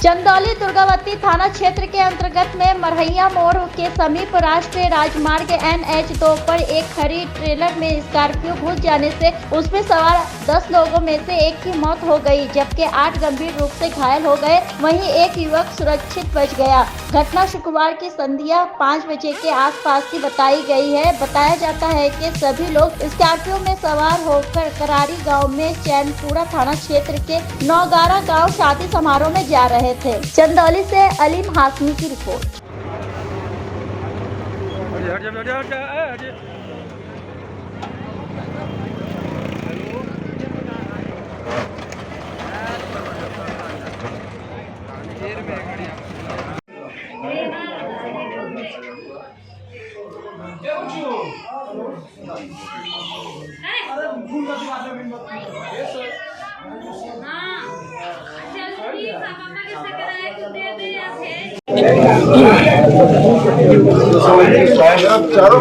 चंदौली दुर्गावती थाना क्षेत्र के अंतर्गत में मरहैया मोड़ के समीप राष्ट्रीय राजमार्ग NH2 पर एक खड़ी ट्रेलर में स्कॉर्पियो घुस जाने से उसमें सवार 10 लोगों में से एक की मौत हो गई, जबकि 8 गंभीर रूप से घायल हो गए। वहीं एक युवक सुरक्षित बच गया। घटना शुक्रवार की संध्या 5 बजे के आसपास की बताई गई है। बताया जाता है कि सभी लोग स्कॉर्पियो में सवार होकर करारी गाँव में चैनपुरा थाना क्षेत्र के नौगारा गाँव शादी समारोह में जा रहे थे। चंदौली से अलीम हाशमी की रिपोर्ट। चारों